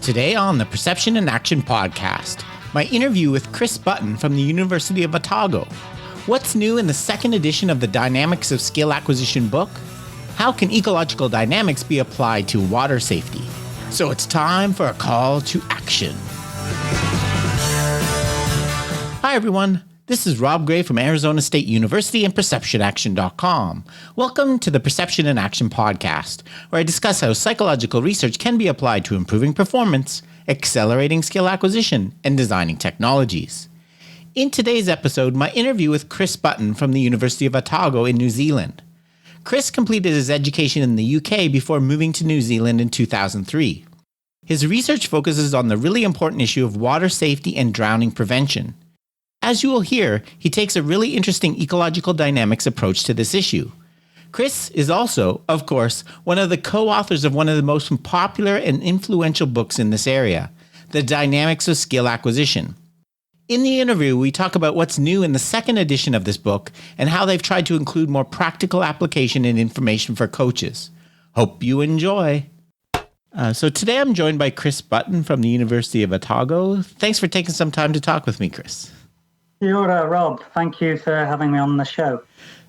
Today on the Perception and Action podcast, my interview with Chris Button from the University of Otago. What's new in the second edition of the Dynamics of Skill Acquisition book? How can ecological dynamics be applied to water safety? So it's time for a call to action. Hi everyone, this is Rob Gray from Arizona State University and PerceptionAction.com. Welcome to the Perception and Action podcast, where I discuss how psychological research can be applied to improving performance, accelerating skill acquisition, and designing technologies. In today's episode, my interview with Chris Button from the University of Otago in New Zealand. Chris completed his education in the UK before moving to New Zealand in 2003. His research focuses on the really important issue of water safety and drowning prevention. As you will hear, he takes a really interesting ecological dynamics approach to this issue. Chris is also, of course, one of the co-authors of one of the most popular and influential books in this area, The Dynamics of Skill Acquisition. In the interview, we talk about what's new in the second edition of this book and how they've tried to include more practical application and information for coaches. Hope you enjoy. So today I'm joined by Chris Button from the University of Otago. Thanks for taking some time to talk with me, Chris. You're Rob. Thank you for having me on the show.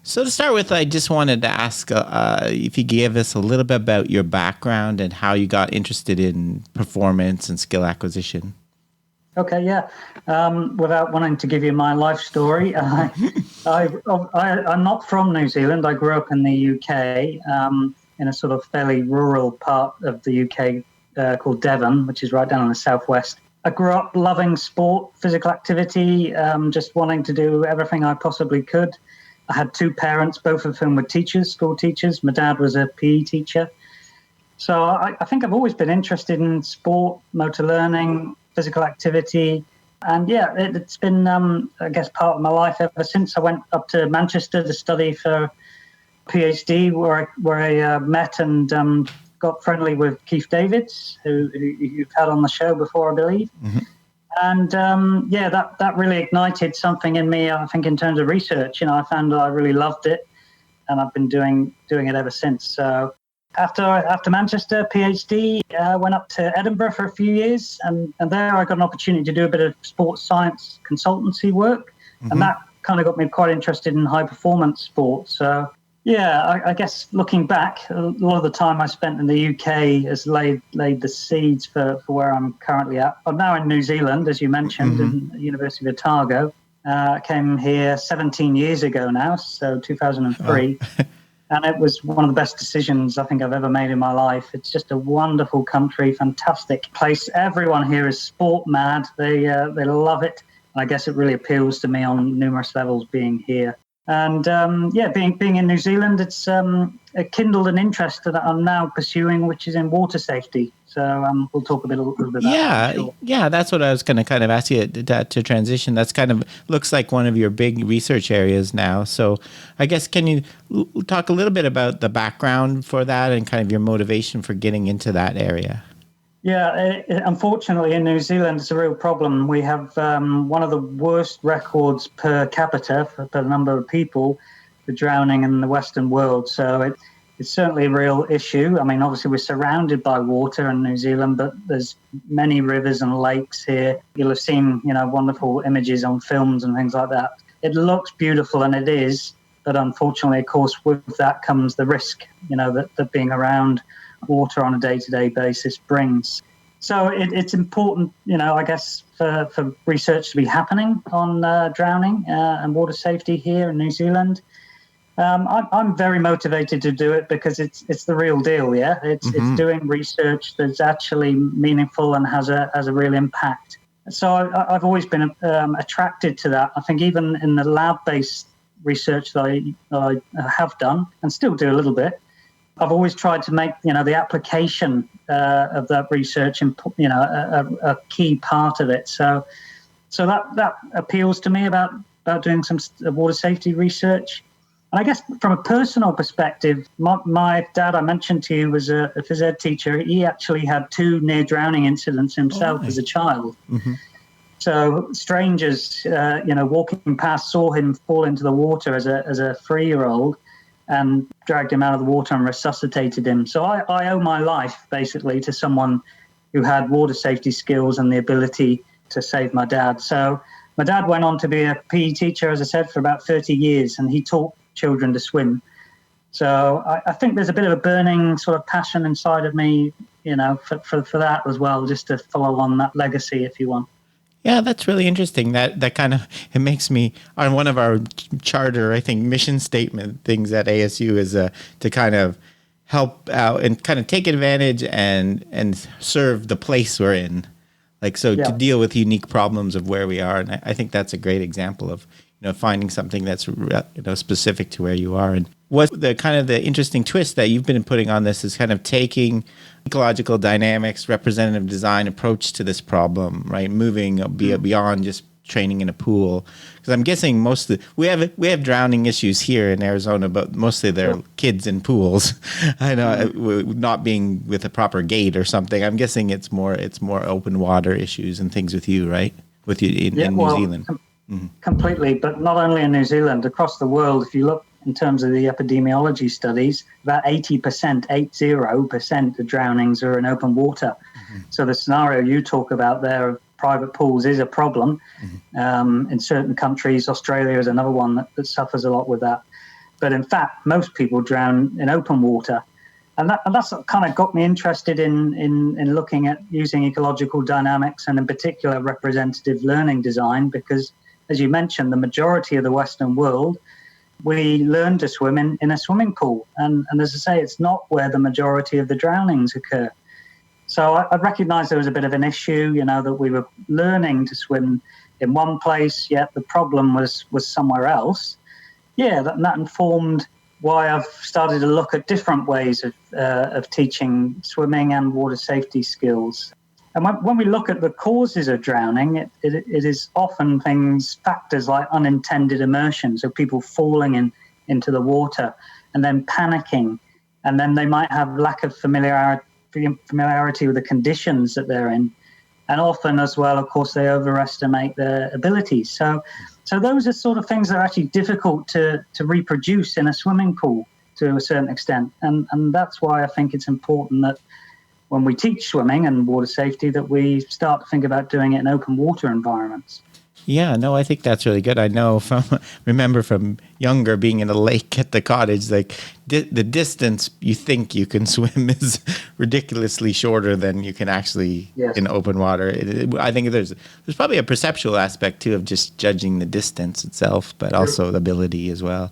So to start with, I just wanted to ask if you give us a little bit about your background and how you got interested in performance and skill acquisition. Okay, yeah. Without wanting to give you my life story, I'm not from New Zealand. I grew up in the UK, in a sort of fairly rural part of the UK called Devon, which is right down in the southwest. I grew up loving sport, physical activity, just wanting to do everything I possibly could. I had two parents, both of whom were teachers, school teachers. My dad was a PE teacher. So I think I've always been interested in sport, motor learning, physical activity. And yeah, it's been, I guess, part of my life ever since I went up to Manchester to study for PhD, where I met and got friendly with Keith Davids, who you've had on the show before, I believe. Mm-hmm. And that really ignited something in me, I think, in terms of research. I found that I really loved it, and I've been doing it ever since. So after Manchester, PhD, went up to Edinburgh for a few years, and there I got an opportunity to do a bit of sports science consultancy work, mm-hmm. and that kind of got me quite interested in high performance sports. So yeah, I guess looking back, a lot of the time I spent in the UK has laid the seeds for where I'm currently at. I'm now in New Zealand, as you mentioned, mm-hmm. in the University of Otago. I came here 17 years ago now, so 2003. Oh. And it was one of the best decisions I think I've ever made in my life. It's just a wonderful country, fantastic place. Everyone here is sport mad. They love it. And I guess it really appeals to me on numerous levels being here. And being in New Zealand, it's kindled an interest that I'm now pursuing, which is in water safety. So we'll talk a little bit about that. Sure. Yeah, that's what I was going to kind of ask you to transition. That's kind of looks like one of your big research areas now. So I guess can you talk a little bit about the background for that and kind of your motivation for getting into that area? Yeah, unfortunately, in New Zealand, it's a real problem. We have one of the worst records per capita, per number of people, for drowning in the Western world. So it's certainly a real issue. I mean, obviously, we're surrounded by water in New Zealand, but there's many rivers and lakes here. You'll have seen, wonderful images on films and things like that. It looks beautiful, and it is. But unfortunately, of course, with that comes the risk, that being around water on a day-to-day basis brings. So it's important, I guess, for research to be happening on drowning and water safety here in New Zealand. I'm very motivated to do it because it's the real deal, yeah? It's doing research that's actually meaningful and has a real impact. So I've always been attracted to that. I think even in the lab-based research that I have done and still do a little bit, I've always tried to make, the application of that research, a key part of it. So that appeals to me about doing some water safety research. And I guess from a personal perspective, my dad, I mentioned to you, was a phys ed teacher. He actually had 2 near drowning incidents himself as a child. Mm-hmm. So strangers, walking past saw him fall into the water as a 3-year-old. And dragged him out of the water and resuscitated him. So I owe my life basically to someone who had water safety skills and the ability to save my dad. So my dad went on to be a PE teacher, as I said, for about 30 years, and he taught children to swim. So I think there's a bit of a burning sort of passion inside of me, for that as well, just to follow on that legacy, if you want. Yeah, that's really interesting. That kind of, it makes me, on one of our charter, I think, mission statement things at ASU is to kind of help out and kind of take advantage and serve the place we're in. Like, so to deal with unique problems of where we are. And I think that's a great example of, finding something that's, specific to where you are. And what the kind of the interesting twist that you've been putting on this is kind of taking ecological dynamics, representative design approach to this problem, right? Moving beyond just training in a pool. Because I'm guessing we have drowning issues here in Arizona, but mostly they're kids in pools. I know, not being with a proper gate or something. I'm guessing it's more open water issues and things with you, right? With you in New Zealand. Completely, but not only in New Zealand, across the world. If you look in terms of the epidemiology studies, about 80% of drownings are in open water. So the scenario you talk about there of private pools is a problem. In certain countries, Australia is another one that suffers a lot with that. But in fact, most people drown in open water. And that's what kind of got me interested in looking at using ecological dynamics and in particular representative learning design, because as you mentioned, the majority of the Western world, we learn to swim in a swimming pool. And as I say, it's not where the majority of the drownings occur. So I recognized there was a bit of an issue, that we were learning to swim in one place, yet the problem was somewhere else. Yeah, that informed why I've started to look at different ways of teaching swimming and water safety skills. And when we look at the causes of drowning, it is often factors like unintended immersion, so people falling into the water and then panicking, and then they might have lack of familiarity with the conditions that they're in. And often as well, of course, they overestimate their abilities. So those are sort of things that are actually difficult to reproduce in a swimming pool to a certain extent. And that's why I think it's important that when we teach swimming and water safety, that we start to think about doing it in open water environments. Yeah, no, I think that's really good. I know remember from younger being in a lake at the cottage, like the distance you think you can swim is ridiculously shorter than you can actually in open water. I think there's probably a perceptual aspect too of just judging the distance itself, but also the ability as well.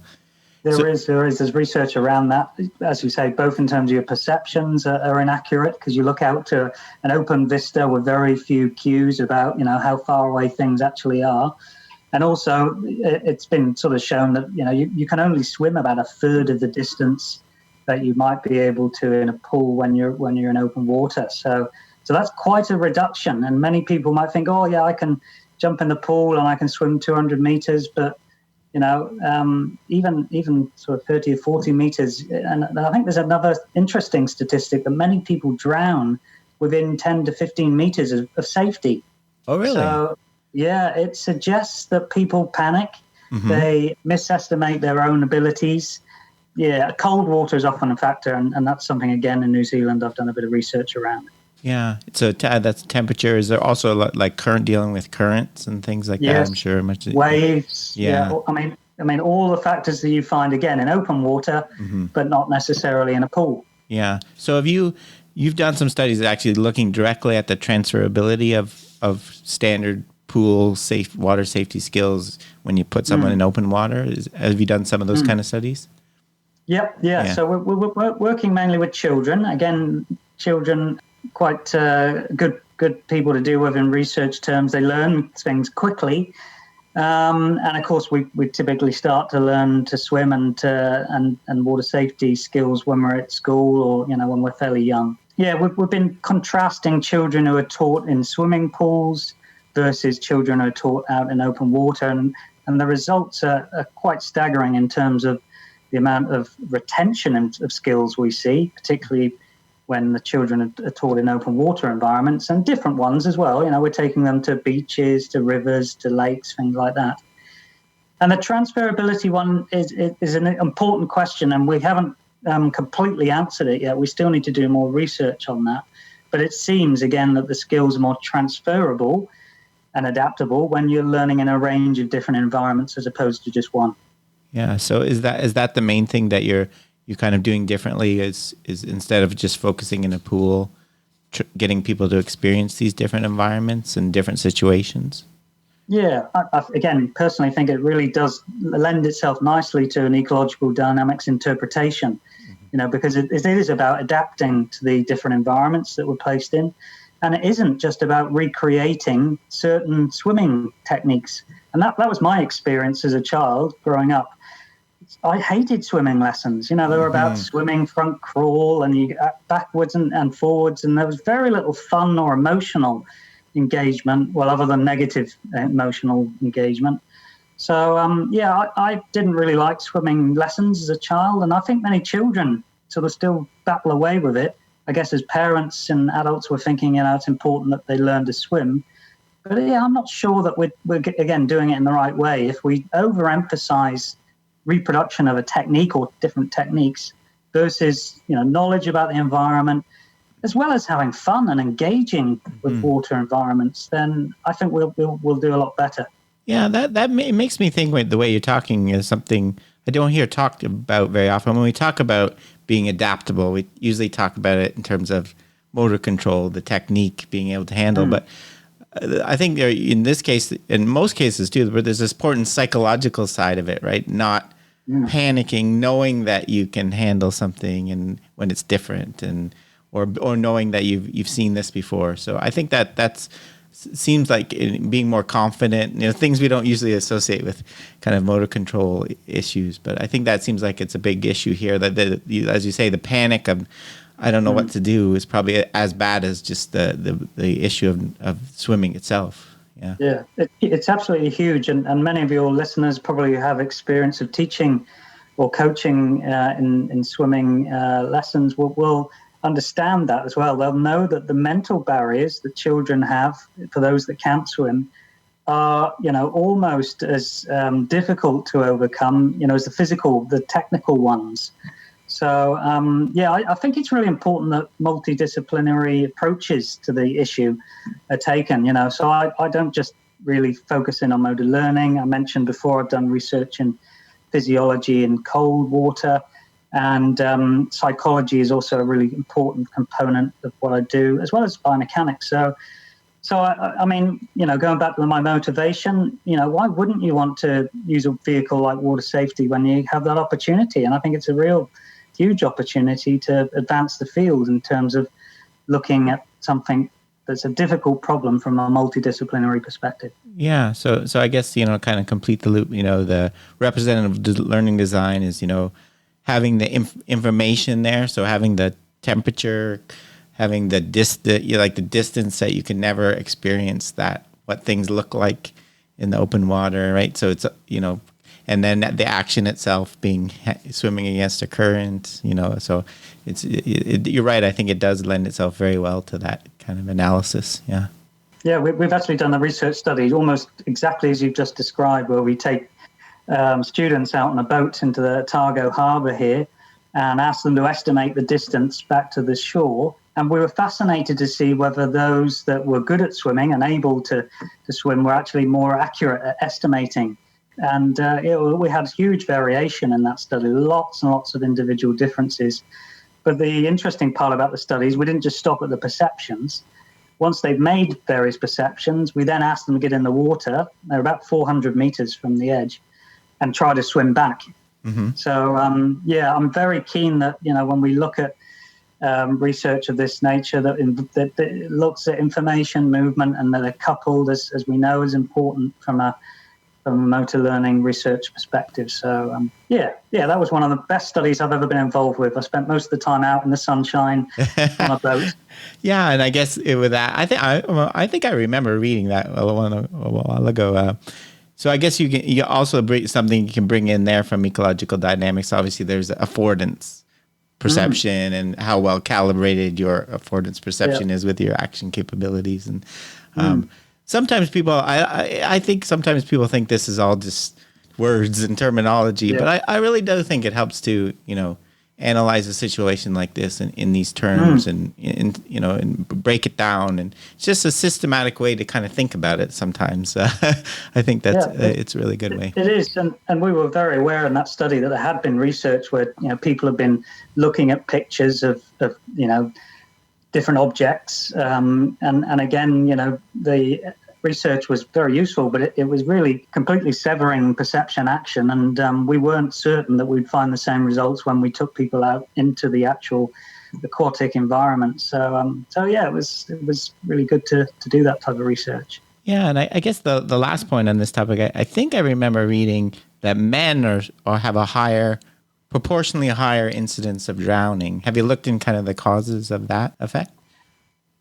There's research around that, as you say, both in terms of your perceptions are inaccurate because you look out to an open vista with very few cues about, how far away things actually are. And also it's been sort of shown that, you can only swim about a third of the distance that you might be able to in a pool when you're in open water. So that's quite a reduction. And many people might think, oh yeah, I can jump in the pool and I can swim 200 meters, but even sort of 30 or 40 meters. And I think there's another interesting statistic that many people drown within 10 to 15 meters of safety. Oh, really? So, yeah, it suggests that people panic. They misestimate their own abilities. Yeah, cold water is often a factor, and that's something, again, in New Zealand I've done a bit of research around. Yeah, so that's temperature. Is there also like current, dealing with currents and things like that? I'm sure waves. Yeah. I mean, all the factors that you find again in open water, but not necessarily in a pool. Yeah. So you've done some studies actually looking directly at the transferability of standard pool water safety skills when you put someone in open water. Have you done some of those kind of studies? Yep. Yeah. So we're working mainly with children. Again, children. Quite good people to deal with in research terms. They learn things quickly, and of course we typically start to learn to swim and water safety skills when we're at school or when we're fairly young. Yeah, we've been contrasting children who are taught in swimming pools versus children who are taught out in open water, and the results are quite staggering in terms of the amount of retention of skills we see, particularly when the children are taught in open water environments, and different ones as well. We're taking them to beaches, to rivers, to lakes, things like that. And the transferability one is an important question, and we haven't completely answered it yet. We still need to do more research on that. But it seems, again, that the skills are more transferable and adaptable when you're learning in a range of different environments as opposed to just one. Yeah. So is that the main thing that you're kind of doing differently? Is instead of just focusing in a pool, getting people to experience these different environments and different situations? Yeah, again, personally think it really does lend itself nicely to an ecological dynamics interpretation, because it is about adapting to the different environments that we're placed in. And it isn't just about recreating certain swimming techniques. And that was my experience as a child growing up. I hated swimming lessons. They were about swimming front crawl and you backwards and forwards, and there was very little fun or emotional engagement, well, other than negative emotional engagement. So, I didn't really like swimming lessons as a child, and I think many children sort of still battle away with it. I guess as parents and adults were thinking, it's important that they learn to swim. But I'm not sure that we're again doing it in the right way. If we overemphasize reproduction of a technique or different techniques versus knowledge about the environment, as well as having fun and engaging with water environments, then I think we'll do a lot better. Yeah, that makes me think the way you're talking is something I don't hear talked about very often. When we talk about being adaptable, we usually talk about it in terms of motor control, the technique, being able to handle. But I think in this case, in most cases too, but there's this important psychological side of it, right? Not panicking, knowing that you can handle something and when it's different, and or knowing that you've seen this before. So I think that's seems like being more confident, things we don't usually associate with kind of motor control issues. But I think that seems like it's a big issue here. That as you say, the panic of I don't know what to do is probably as bad as just the issue of swimming itself. Yeah, it's absolutely huge. And many of your listeners probably have experience of teaching or coaching in swimming lessons will understand that as well. They'll know that the mental barriers that children have for those that can't swim are, almost as difficult to overcome, as the technical ones. So, I think it's really important that multidisciplinary approaches to the issue are taken, So I don't just really focus in on motor learning. I mentioned before I've done research in physiology in cold water, and psychology is also a really important component of what I do, as well as biomechanics. So I mean, going back to my motivation, why wouldn't you want to use a vehicle like water safety when you have that opportunity? And I think it's a real huge opportunity to advance the field in terms of looking at something that's a difficult problem from a multidisciplinary perspective. Yeah. So I guess, kind of complete the loop, the representative learning design is, having the information there. So having the temperature, having the distance that you can never experience what things look like in the open water, right? So it's, and then the action itself being swimming against a current, so you're right. I think it does lend itself very well to that kind of analysis. Yeah. Yeah, we've actually done a research study almost exactly as you've just described, where we take students out on a boat into the Otago harbour here and ask them to estimate the distance back to the shore. And we were fascinated to see whether those that were good at swimming and able to swim were actually more accurate at estimating. And we had huge variation in that study, lots and lots of individual differences. But the interesting part about the studies, we didn't just stop at the perceptions. Once they've made various perceptions, we then asked them to get in the water. They're about 400 meters from the edge, and try to swim back. So, I'm very keen that, when we look at research of this nature, that looks at information, movement, and that are coupled, as we know, is important from a motor learning research perspective. So, that was one of the best studies I've ever been involved with. I spent most of the time out in the sunshine on a boat. Yeah, and I guess with that, I think I remember reading that a while ago. So I guess you also bring something you can bring in there from ecological dynamics. Obviously, there's affordance perception and how well calibrated your affordance perception is with your action capabilities. And sometimes people, I think sometimes people think this is all just words and terminology, but I really do think it helps to, analyze a situation like this in these terms and and break it down. And it's just a systematic way to kind of think about it sometimes. I think that's it's a really good way. It is, and we were very aware in that study that there had been research where people have been looking at pictures of different objects, and again, the research was very useful, but it was really completely severing perception action, and we weren't certain that we'd find the same results when we took people out into the actual aquatic environment. So it was really good to do that type of research. Yeah, and I guess the last point on this topic, I think I remember reading that men or have a proportionally higher incidence of drowning. Have you looked in kind of the causes of that effect?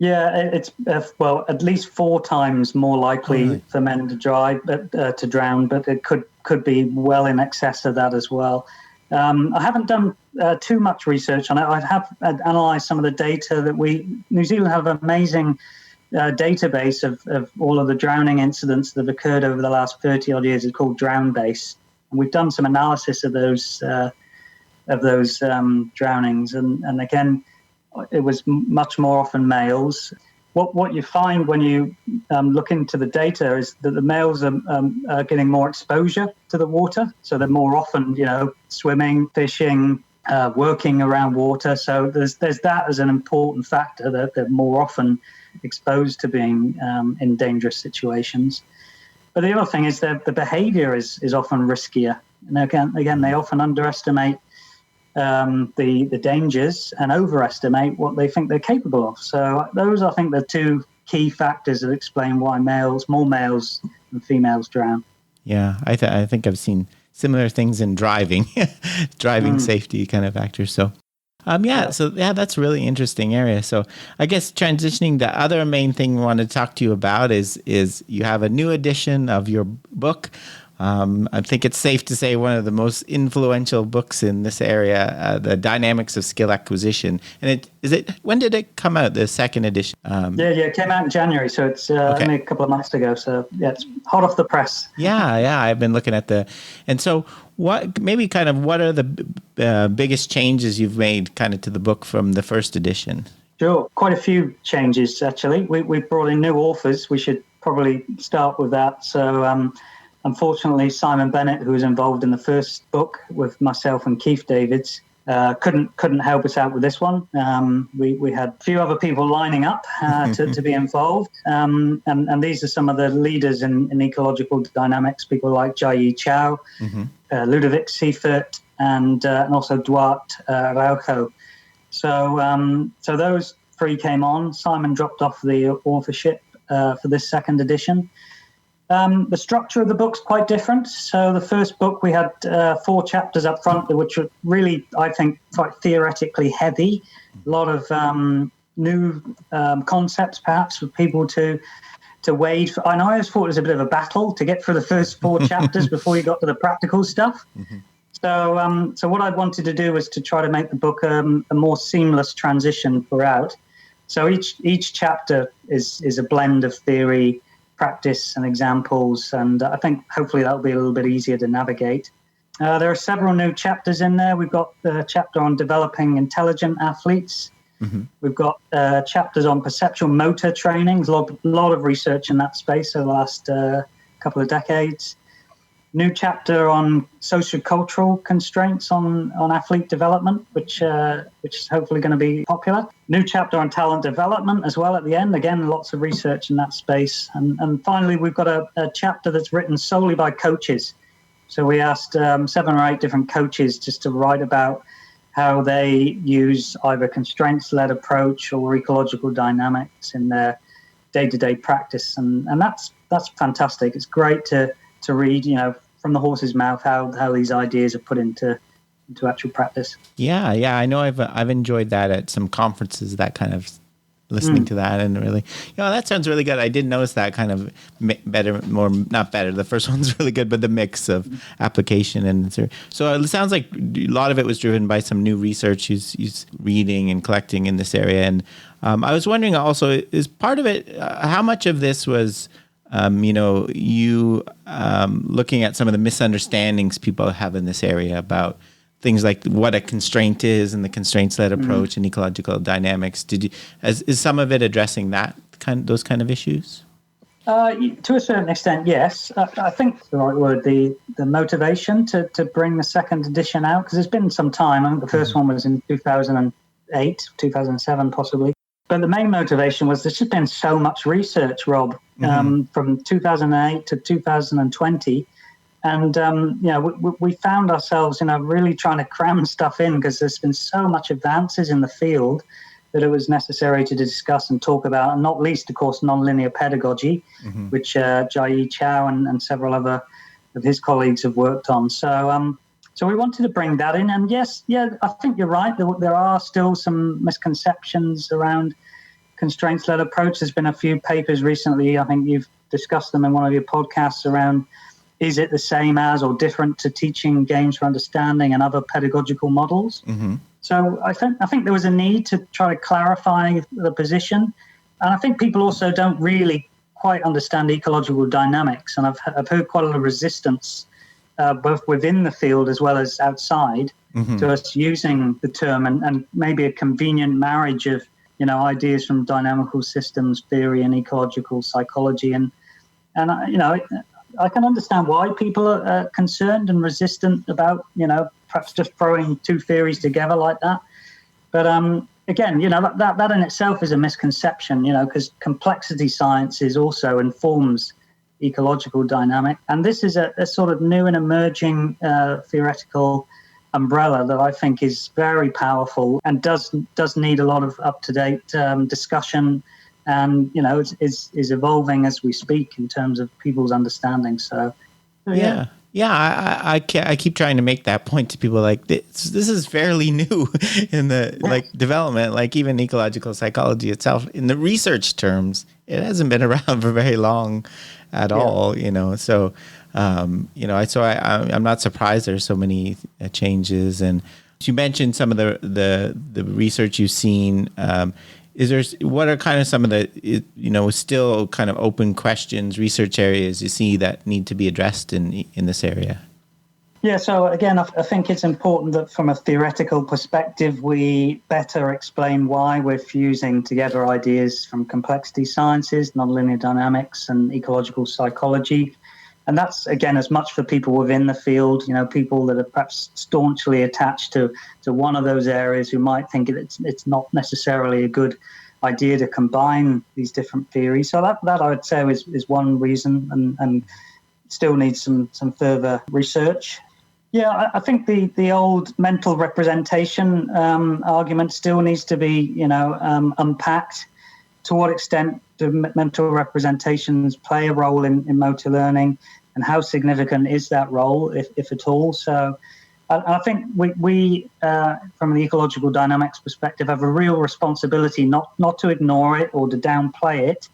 Yeah, it's at least 4 times more likely for men to drown, but it could be well in excess of that as well. I haven't done too much research on it. I have analysed some of the data that New Zealand have an amazing database of all of the drowning incidents that have occurred over the last 30 odd years. It's called Drown Base, and we've done some analysis of those drownings, and again, it was much more often males. What you find when you look into the data is that the males are getting more exposure to the water, so they're more often, swimming, fishing, working around water. So there's that as an important factor, that they're more often exposed to being in dangerous situations. But the other thing is that the behaviour is often riskier. And again, they often underestimate the dangers and overestimate what they think they're capable of. So those, I think, the 2 key factors that explain why more males than females drown. Yeah, I think I've seen similar things in driving safety kind of factors. So that's a really interesting area. So I guess transitioning, the other main thing we want to talk to you about is you have a new edition of your book. I think it's safe to say one of the most influential books in this area, The Dynamics of Skill Acquisition. And when did it come out, the second edition? It came out in January, so it's only a couple of months ago. So it's hot off the press. Yeah, I've been looking at and so what are the biggest changes you've made kind of to the book from the first edition? Sure, quite a few changes actually. We've brought in new authors. We should probably start with that. So unfortunately, Simon Bennett, who was involved in the first book with myself and Keith Davids, couldn't help us out with this one. We had a few other people lining up to be involved, and these are some of the leaders in ecological dynamics, people like Jai Chow, Ludovic Seifert, and also Duarte Raucho. So those 3 came on. Simon dropped off the authorship for this second edition. The structure of the book's quite different. So the first book, we had 4 chapters up front, which were really, I think, quite theoretically heavy. A lot of new concepts, perhaps, for people to wade. And I always thought it was a bit of a battle to get through the first 4 chapters before you got to the practical stuff. So what I wanted to do was to try to make the book a more seamless transition throughout. So each chapter is a blend of theory, practice and examples, and I think hopefully that'll be a little bit easier to navigate. There are several new chapters in there. We've got the chapter on developing intelligent athletes. We've got chapters on perceptual motor training. There's a lot of research in that space over the last couple of decades. New chapter on sociocultural constraints on athlete development, which is hopefully going to be popular. New chapter on talent development as well at the end. Again, lots of research in that space. And finally, we've got a chapter that's written solely by coaches. So we asked 7 or 8 different coaches just to write about how they use either constraints-led approach or ecological dynamics in their day-to-day practice. And that's fantastic. It's great to read, from the horse's mouth how these ideas are put into actual practice. Yeah, I know I've enjoyed that at some conferences, that kind of listening to that, and really, that sounds really good. I did notice that kind of not better. The first one's really good, but the mix of application and so it sounds like a lot of it was driven by some new research he's reading and collecting in this area. And I was wondering also, is part of it, how much of this was you looking at some of the misunderstandings people have in this area about things like what a constraint is and the constraints-led approach and ecological dynamics. Is some of it addressing those kind of issues? To a certain extent, yes. I think the right word, the motivation to bring the second edition out, because it's been some time. I think the first one was in 2008, 2007 possibly. But the main motivation was there's just been so much research, Rob, from 2008 to 2020. And, we found ourselves, really trying to cram stuff in because there's been so much advances in the field that it was necessary to discuss and talk about, and not least, of course, nonlinear pedagogy, which Jai Chow and several other of his colleagues have worked on. So we wanted to bring that in. And yes, I think you're right. There are still some misconceptions around constraints-led approach. There's been a few papers recently, I think you've discussed them in one of your podcasts, around is it the same as or different to teaching games for understanding and other pedagogical models? So I think there was a need to try to clarify the position. And I think people also don't really quite understand ecological dynamics. And I've heard quite a lot of resistance, both within the field as well as outside, to us using the term and maybe a convenient marriage of, ideas from dynamical systems theory and ecological psychology. And I can understand why people are concerned and resistant about, perhaps just throwing two theories together like that. But again, that in itself is a misconception, because complexity sciences also informs ecological dynamic. And this is a sort of new and emerging theoretical umbrella that I think is very powerful and does need a lot of up-to-date discussion. And, is evolving as we speak in terms of people's understanding. So yeah. Yeah, I keep trying to make that point to people, like this is fairly new in the development, like even ecological psychology itself in the research terms, it hasn't been around for very long at all, so I'm not surprised there's so many changes. And you mentioned some of the research you've seen. What are kind of some of the, still kind of open questions, research areas you see that need to be addressed in this area? Yeah, so again, I think it's important that from a theoretical perspective, we better explain why we're fusing together ideas from complexity sciences, nonlinear dynamics, and ecological psychology. And that's, again, as much for people within the field, people that are perhaps staunchly attached to one of those areas who might think it's not necessarily a good idea to combine these different theories. So that I would say is one reason and still needs some further research. Yeah, I think the old mental representation argument still needs to be, unpacked. To what extent do mental representations play a role in motor learning? And how significant is that role, if at all? So I think we from the ecological dynamics perspective, have a real responsibility not to ignore it or to downplay it,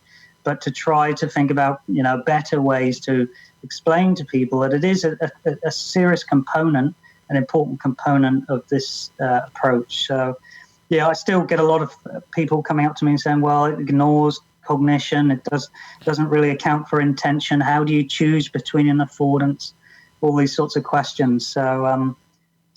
but to try to think about, better ways to explain to people that it is a serious component, an important component of this approach. So, I still get a lot of people coming up to me and saying, well, it ignores cognition, it doesn't really account for intention, how do you choose between an affordance, all these sorts of questions. So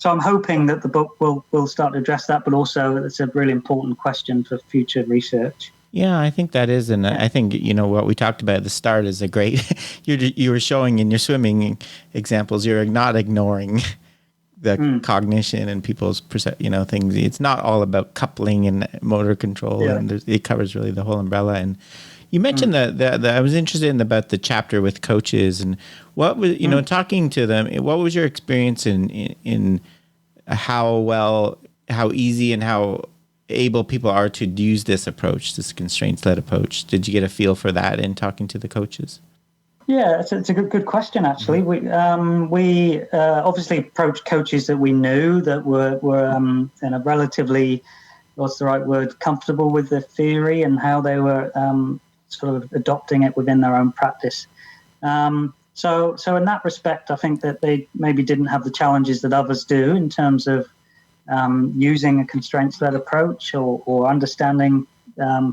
I'm hoping that the book will start to address that, but also it's a really important question for future research. Yeah, I think that is, and I think what we talked about at the start is a great. You were showing in your swimming examples, you're not ignoring the cognition and people's things. It's not all about coupling and motor control, and it covers really the whole umbrella. And you mentioned that I was interested about the chapter with coaches and what was talking to them. What was your experience in how easy and how able people are to use this approach, this constraints-led approach? Did you get a feel for that in talking to the coaches? Yeah, it's a good question, actually. We obviously approached coaches that we knew that were relatively, what's the right word, comfortable with the theory and how they were sort of adopting it within their own practice. So in that respect, I think that they maybe didn't have the challenges that others do in terms of using a constraints-led approach or understanding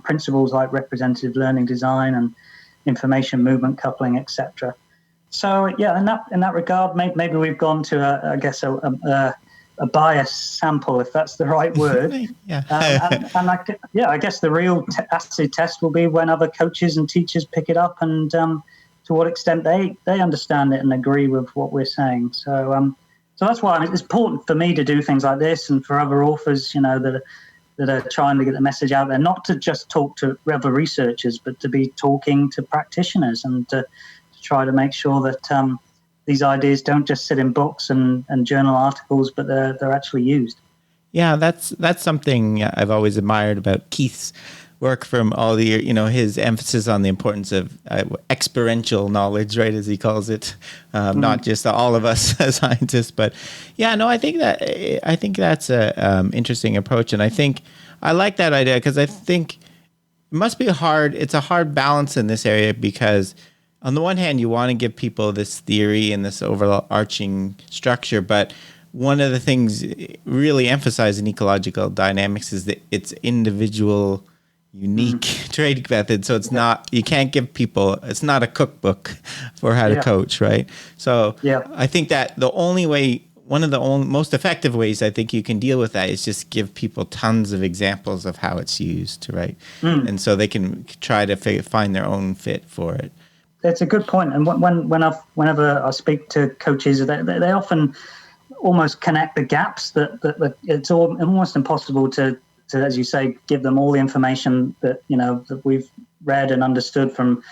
principles like representative learning design and information movement coupling, etc. So in that regard, maybe we've gone to a a bias sample, if that's the right word. Yeah. I guess the real acid test will be when other coaches and teachers pick it up, and to what extent they understand it and agree with what we're saying. So that's why it's important for me to do things like this, and for other authors, that are trying to get the message out there, not to just talk to other researchers, but to be talking to practitioners, and to try to make sure that these ideas don't just sit in books and journal articles, but they're actually used. Yeah, that's something I've always admired about Keith's work, from all the, his emphasis on the importance of experiential knowledge, right, as he calls it, not just all of us as scientists. But yeah, no, I think that's a interesting approach, and I think I like that idea, because I think it must be it's a hard balance in this area, because on the one hand, you want to give people this theory and this overarching structure, but one of the things really emphasized in ecological dynamics is that it's individual, unique training method. So it's not, you can't give people, it's not a cookbook for how to coach, right? So I think that one of the most effective ways I think you can deal with that is just give people tons of examples of how it's used, right? And so they can try to find their own fit for it. That's a good point. And whenever I speak to coaches, they often almost connect the gaps that it's almost impossible to, as you say, give them all the information that that we've read and understood from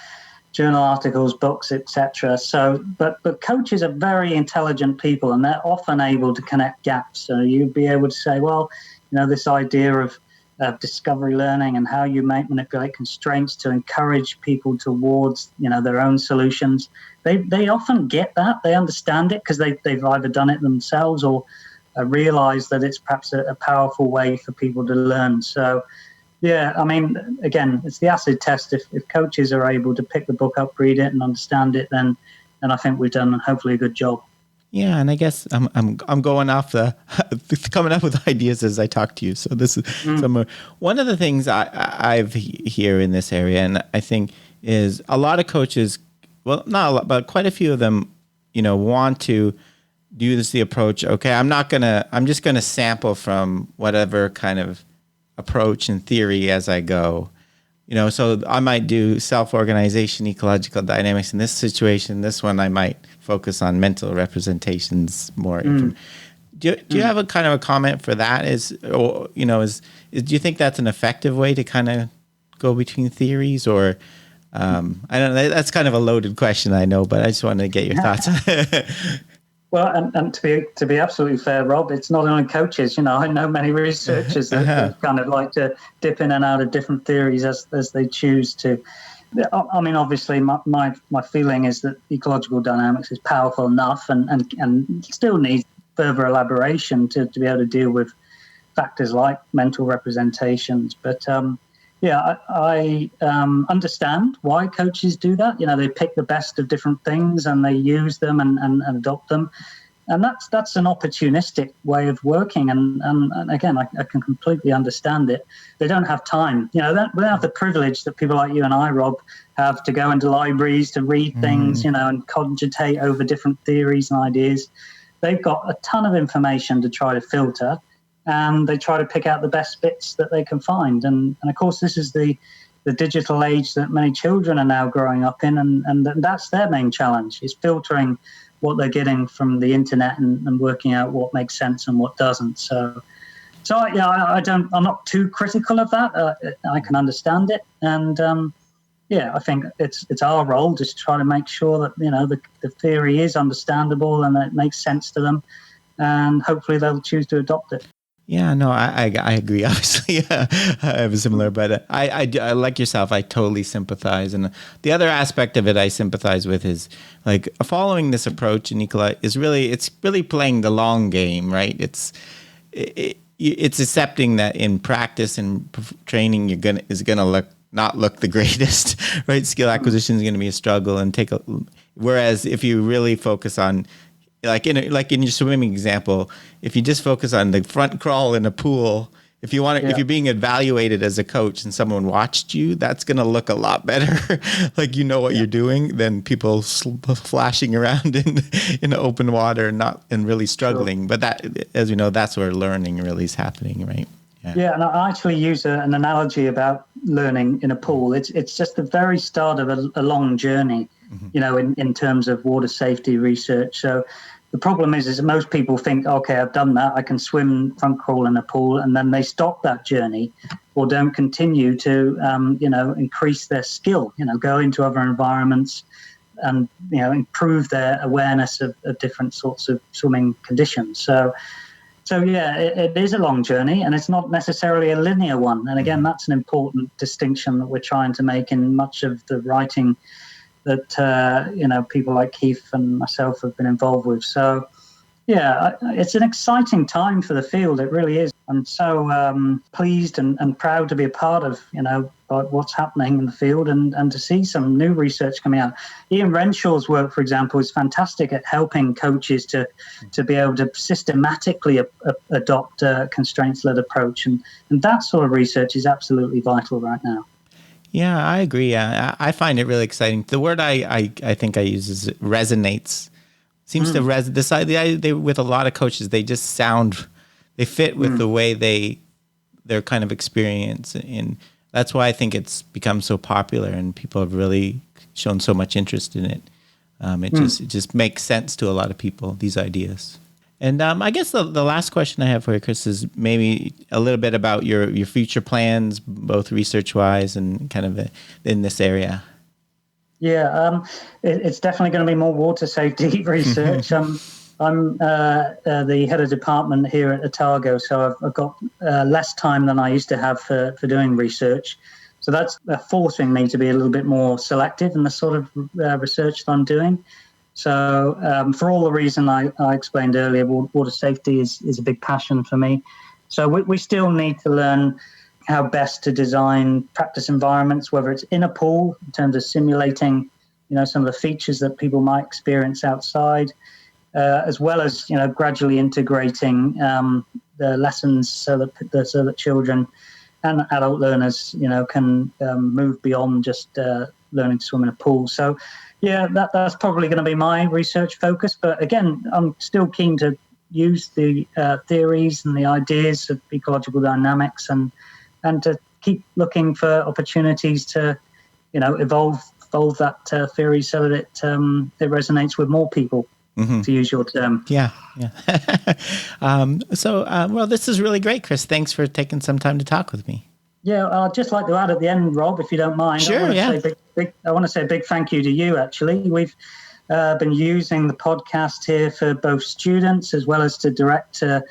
journal articles, books, etc. So, but coaches are very intelligent people, and they're often able to connect gaps. So you'd be able to say, well, this idea of discovery learning and how you manipulate constraints to encourage people towards their own solutions. They often get that. They understand it because they've either done it themselves or realize that it's perhaps a powerful way for people to learn. So, yeah, I mean, again, it's the acid test. If coaches are able to pick the book up, read it, and understand it, then I think we've done hopefully a good job. Yeah, and I guess I'm going off coming up with ideas as I talk to you. So this is one of the things I've here in this area, and I think is a lot of coaches, well, not a lot, but quite a few of them, want to do the approach. Okay, I'm just gonna sample from whatever kind of approach and theory as I go. So I might do self-organization, ecological dynamics in this situation. This one I might focus on mental representations more. Do you have a kind of a comment for that? Do you think that's an effective way to kind of go between theories, or I don't know. That's kind of a loaded question, I know, but I just wanted to get your thoughts. Well, and to be absolutely fair, Rob, it's not only coaches. I know many researchers that kind of like to dip in and out of different theories as they choose to. I mean, obviously, my feeling is that ecological dynamics is powerful enough and still needs further elaboration to be able to deal with factors like mental representations. But I understand why coaches do that. They pick the best of different things and they use them and adopt them. And that's an opportunistic way of working. And again, I can completely understand it. They don't have time. They don't have the privilege that people like you and I, Rob, have to go into libraries to read things, and cogitate over different theories and ideas. They've got a ton of information to try to filter, and they try to pick out the best bits that they can find. And of course, this is the digital age that many children are now growing up in, and that's their main challenge, is filtering what they're getting from the internet and working out what makes sense and what doesn't. So I'm not too critical of that. I can understand it, and I think it's our role just to try to make sure that the theory is understandable and that it makes sense to them, and hopefully they'll choose to adopt it. Yeah, no, I agree. Obviously, I have a similar, but I like yourself. I totally sympathize, and the other aspect of it I sympathize with is like following this approach in ecology is really playing the long game, right? It's accepting that in practice and training is gonna not look the greatest, right? Skill acquisition is going to be a struggle and whereas if you really focus on like in your swimming example, if you just focus on the front crawl in a pool, If if you're being evaluated as a coach and someone watched you, that's going to look a lot better. Like, what you're doing than people flashing around in open water and really struggling. Sure. But that, as we know, that's where learning really is happening, right? Yeah, and I actually use an analogy about learning in a pool. It's just the very start of a long journey, in terms of water safety research. So the problem is that most people think, okay, I've done that, I can swim, front crawl in a pool, and then they stop that journey or don't continue to, increase their skill, go into other environments and, improve their awareness of different sorts of swimming conditions. So yeah, it is a long journey, and it's not necessarily a linear one. And again, that's an important distinction that we're trying to make in much of the writing that people like Keith and myself have been involved with. So yeah, it's an exciting time for the field. It really is. I'm so pleased and proud to be a part of what's happening in the field and to see some new research coming out. Ian Renshaw's work, for example, is fantastic at helping coaches to be able to systematically adopt a constraints-led approach, and that sort of research is absolutely vital right now. Yeah, I agree. I find it really exciting. The word I think I use is resonates. Seems to with a lot of coaches, they just they fit with the way their kind of experience, and that's why I think it's become so popular and people have really shown so much interest in it. It just makes sense to a lot of people, these ideas. And I guess the last question I have for you, Chris, is maybe a little bit about your future plans, both research-wise and kind of in this area. Yeah, it's definitely going to be more water safety research. I'm the head of department here at Otago, so I've got less time than I used to have for doing research. So that's forcing me to be a little bit more selective in the sort of research that I'm doing. So for all the reason I explained earlier, water safety is a big passion for me. So we still need to learn how best to design practice environments, whether it's in a pool in terms of simulating, some of the features that people might experience outside, as well as, gradually integrating the lessons so that children and adult learners, can move beyond just learning to swim in a pool. So, yeah, that's probably going to be my research focus. But again, I'm still keen to use the theories and the ideas of ecological dynamics and to keep looking for opportunities to, evolve that theory so that it resonates with more people. To use your term. Yeah. Well, this is really great, Chris. Thanks for taking some time to talk with me. Yeah, I'd just like to add at the end, Rob, if you don't mind. Sure, I want to say a big thank you to you, actually. We've been using the podcast here for both students as well as to direct to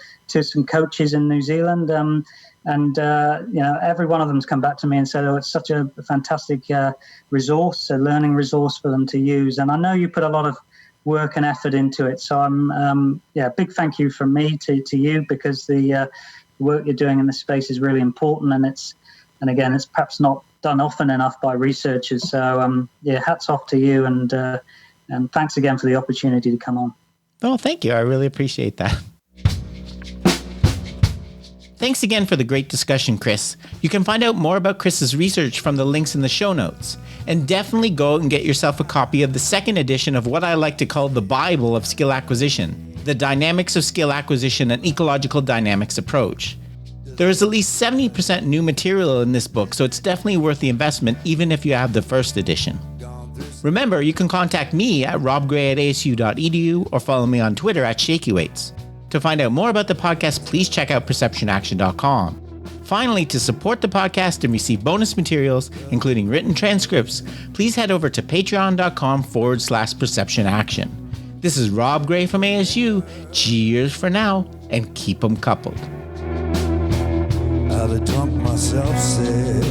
some coaches in New Zealand. Every one of them's come back to me and said, it's such a fantastic resource, a learning resource for them to use. And I know you put a lot of work and effort into it. So I'm, big thank you from me to you, because the work you're doing in this space is really important. And it's perhaps not done often enough by researchers. So hats off to you. And thanks again for the opportunity to come on. Oh, thank you. I really appreciate that. Thanks again for the great discussion, Chris. You can find out more about Chris's research from the links in the show notes. And definitely go and get yourself a copy of the second edition of what I like to call the Bible of skill acquisition, The Dynamics of Skill Acquisition and Ecological Dynamics Approach. There is at least 70% new material in this book, so it's definitely worth the investment even if you have the first edition. Remember, you can contact me at robgray@asu.edu or follow me on Twitter at ShakyWeights. To find out more about the podcast, please check out perceptionaction.com. Finally, to support the podcast and receive bonus materials, including written transcripts, please head over to patreon.com/perceptionaction. This is Rob Gray from ASU. Cheers for now, and keep them coupled. I'd have drunk myself, said